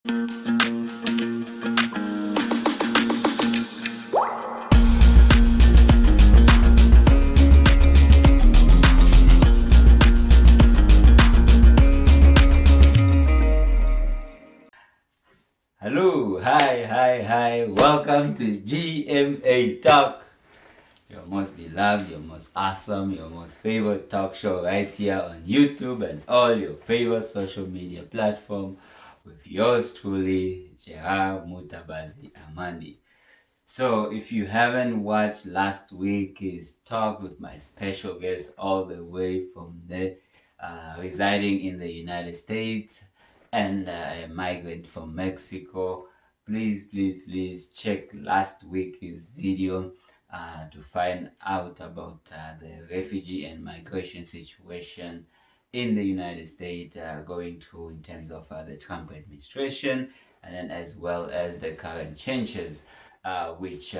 Hello, hi. Welcome to GMA Talk, your most beloved, your most awesome, your most favorite talk show right here on YouTube and all your favorite social media platform with yours truly, Gerard Mutabazi Amandi. So if you haven't watched last week's talk with my special guest all the way from there, residing in the United States and a migrant from Mexico, please check last week's video to find out about the refugee and migration situation in the United States going through in terms of the Trump administration, and then as well as the current changes which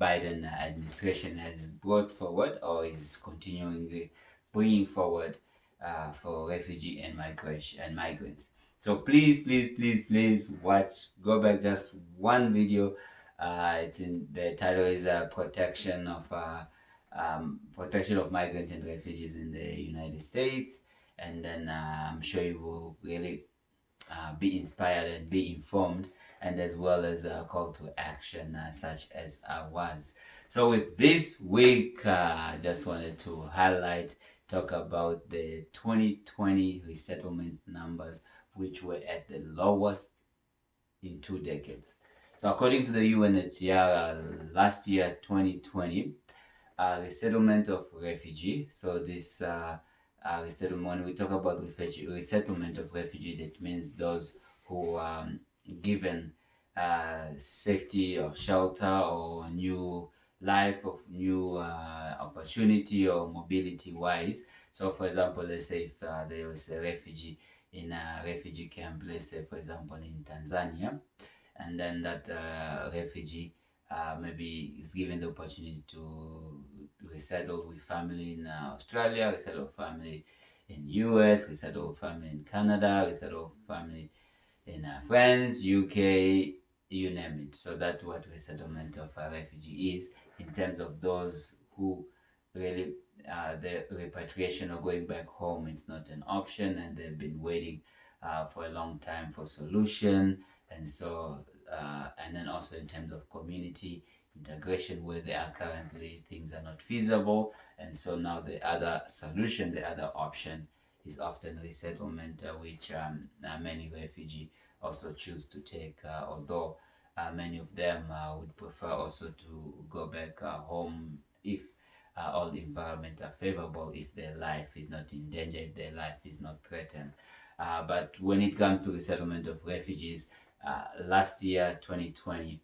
Biden administration has brought forward or is continuing bringing forward for refugee and migration and migrants. So please watch. Go back just one video. It's in the title is protection of migrants and refugees in the United States, and then I'm sure you will really be inspired and be informed, and as well as a call to action such as was. So with this week, I just wanted to talk about the 2020 resettlement numbers, which were at the lowest in 2 decades. So according to the UNHCR, last year, 2020, resettlement of refugee. So this resettlement, when we talk about resettlement of refugees, it means those who given safety or shelter or new life of new opportunity or mobility wise. So for example, let's say if there was a refugee in a refugee camp, let's say for example in Tanzania, and then that refugee maybe is given the opportunity to resettle with family in Australia, resettle with family in US, resettle with family in Canada, resettle with family in France, UK, you name it. So that's what resettlement of a refugee is in terms of those who really the repatriation or going back home, it's not an option, and they've been waiting for a long time for solution. And so and then also in terms of community integration, where they are currently things are not feasible, and so now the other solution, the other option is often resettlement, which many refugees also choose to take, although many of them would prefer also to go back home if all the environment are favorable, if their life is not in danger, if their life is not threatened. But when it comes to resettlement of refugees, last year, 2020,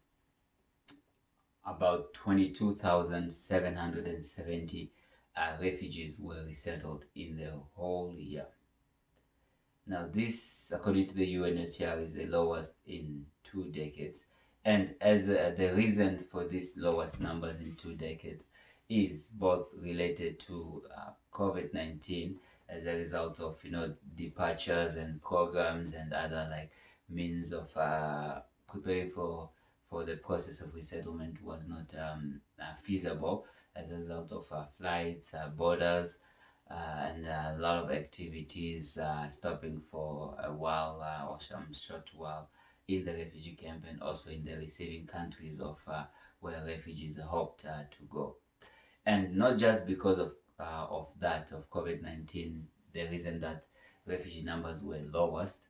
about 22,770 refugees were resettled in the whole year. Now, this, according to the UNHCR, is the lowest in 2 decades. And as the reason for these lowest numbers in 2 decades is both related to COVID-19 as a result of departures and programs and other like means of preparing for the process of resettlement was not feasible as a result of flights, borders, and a lot of activities stopping for a while or some short while in the refugee camp and also in the receiving countries of where refugees hoped to go. And not just because of that, of COVID-19, the reason that refugee numbers were lowest,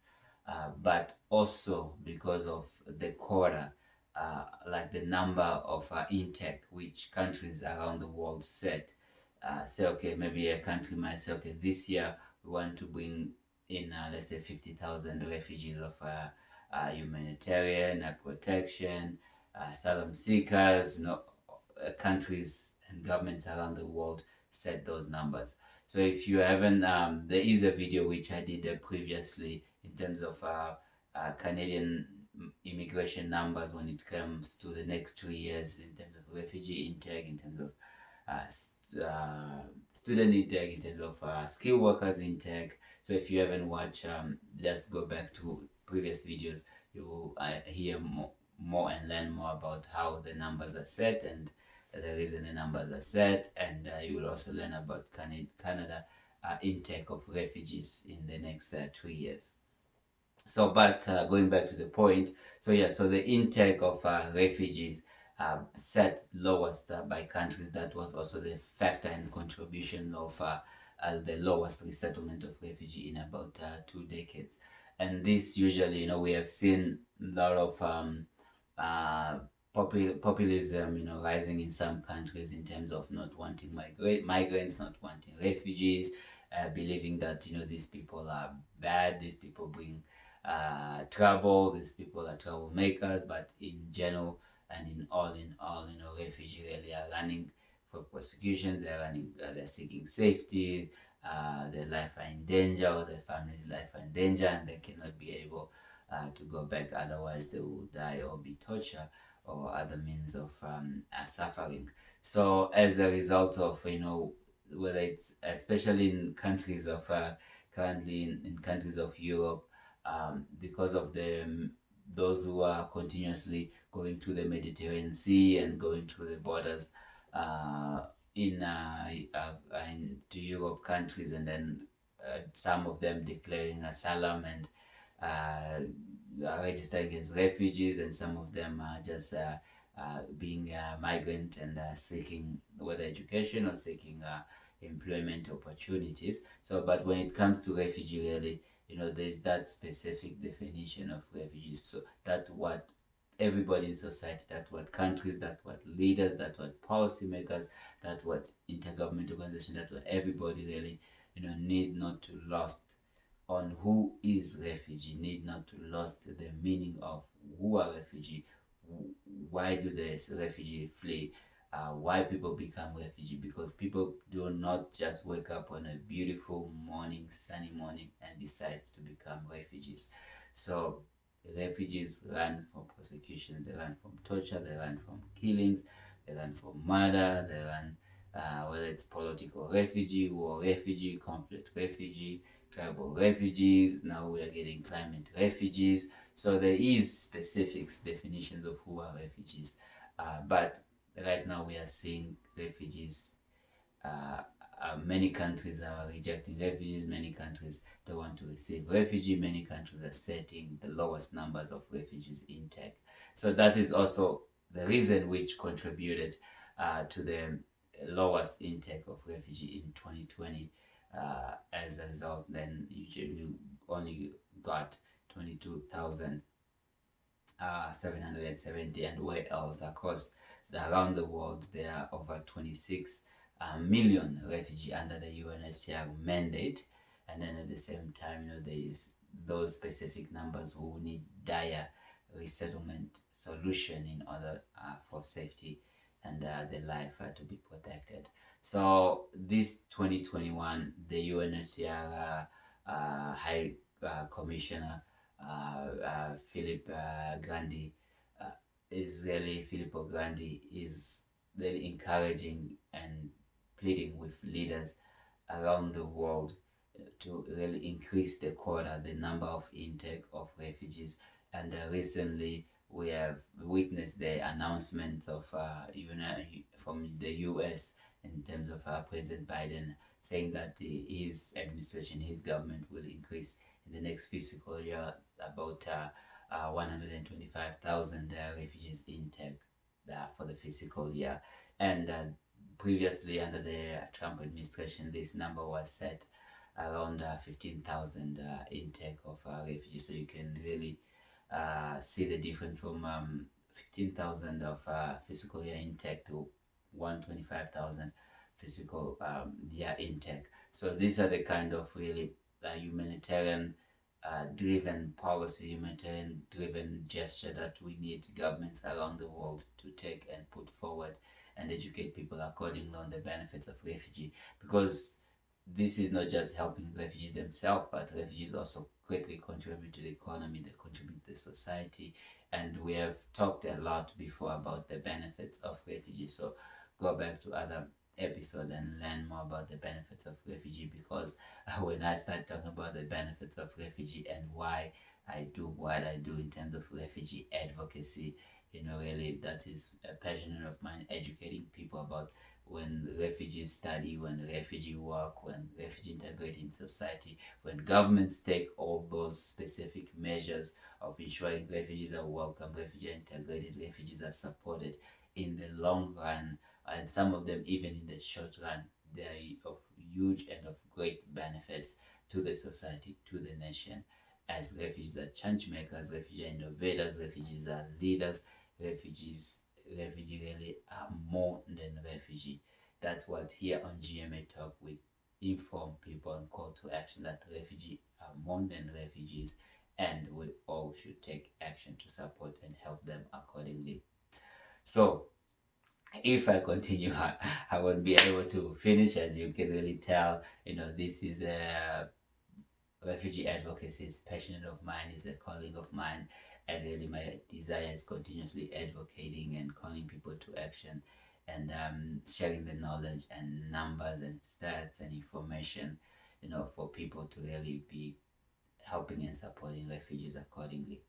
but also because of the quota, like the number of intake which countries around the world set. Say, okay, maybe a country might say, okay, this year we want to bring in, let's say, 50,000 refugees of humanitarian protection, asylum seekers, countries and governments around the world set those numbers. So if you haven't, there is a video which I did previously in terms of Canadian immigration numbers when it comes to the next 2 years in terms of refugee intake, in terms of student intake, in terms of skilled workers intake. So if you haven't watched, just go back to previous videos, you will hear more and learn more about how the numbers are set and the reason the numbers are set, and you will also learn about Canada intake of refugees in the next 3 years. So, but going back to the point, so yeah, so the intake of refugees set lowest by countries. That was also the factor and contribution of the lowest resettlement of refugee in about 2 decades. And this usually, we have seen a lot of uh, populism, rising in some countries in terms of not wanting migrants, not wanting refugees, believing that these people are bad, these people bring trouble, these people are troublemakers. But in general and in all, refugees really are running for persecution. They're running, they're seeking safety. Their life are in danger, or their family's life are in danger, and they cannot be able to go back. Otherwise, they will die or be tortured or other means of suffering. So, as a result of whether it's especially in countries of currently in countries of Europe, because of those who are continuously going to the Mediterranean Sea and going through the borders uh, into Europe countries, and then some of them declaring asylum and registering as refugees, and some of them are just being a migrant and seeking whether education or seeking employment opportunities. So, but when it comes to refugee, really, there's that specific definition of refugees. So that what everybody in society, that what countries, that what leaders, that what policymakers, that what intergovernmental organization, that what everybody really, need not to lost on who is refugee, need not to lost the meaning of who are refugee, why do the refugee flee, why people become refugee. Because people do not just wake up on a beautiful morning, sunny morning, and decide to become refugees. So refugees run from persecutions, they run from torture, they run from killings, they run from murder, they run whether it's political refugee, war refugee, conflict refugee, tribal refugees. Now we are getting climate refugees. So there is specific definitions of who are refugees. But right now we are seeing refugees. Uh, Many countries are rejecting refugees. Many countries don't want to receive refugees. Many countries are setting the lowest numbers of refugees intake. So that is also the reason which contributed to the lowest intake of refugee in 2020. As a result, then you only got 22,000 770, and where else across around the world there are over 26 million refugees under the UNHCR mandate. And then at the same time, there is those specific numbers who need dire resettlement solution in order for safety and their life to be protected. So this 2021, the UNHCR High Commissioner Philip Grandi Filippo Grandi is really encouraging and pleading with leaders around the world to really increase the quota, the number of intake of refugees. And recently we have witnessed the announcement of from the US in terms of President Biden saying that his administration, his government will increase in the next fiscal year about 125,000 refugees intake for the fiscal year. And previously, under the Trump administration, this number was set around 15,000 intake of refugees. So you can really see the difference from 15,000 of fiscal year intake to 125,000 fiscal year intake. So these are the kind of really humanitarian driven policy, humanitarian driven gesture that we need governments around the world to take and put forward and educate people accordingly on the benefits of refugee. Because this is not just helping refugees themselves, but refugees also greatly contribute to the economy, they contribute to the society. And we have talked a lot before about the benefits of refugees. So go back to other episode and learn more about the benefits of refugee. Because when I start talking about the benefits of refugee and why I do what I do in terms of refugee advocacy. Really, that is a passion of mine, educating people about when refugees study, when refugee work, when refugee integrate in society, when governments take all those specific measures of ensuring refugees are welcome, refugees are integrated, refugees are supported in the long run, and some of them even in the short run, they are of huge and of great benefits to the society, to the nation. As refugees are change makers, refugees are innovators, refugees are leaders, refugee really are more than refugee. That's what here on GMA Talk we inform people and call to action, that refugees are more than refugees, and we all should take action to support and help them accordingly. So if I continue, I won't be able to finish. As you can really tell, this is a refugee advocacy is passion of mine, is a calling of mine, and really my desire is continuously advocating and calling people to action, and sharing the knowledge and numbers and stats and information, for people to really be helping and supporting refugees accordingly.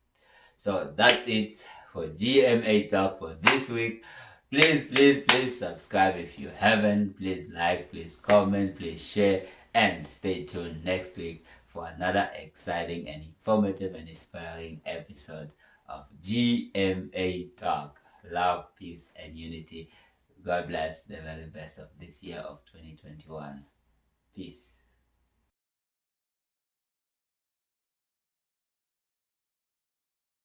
So that's it for GMA Talk for this week. Please, please, please subscribe if you haven't. Please like, please comment, please share, and stay tuned next week for another exciting and informative and inspiring episode of GMA Talk. Love, peace, and unity. God bless the very best of this year of 2021. Peace.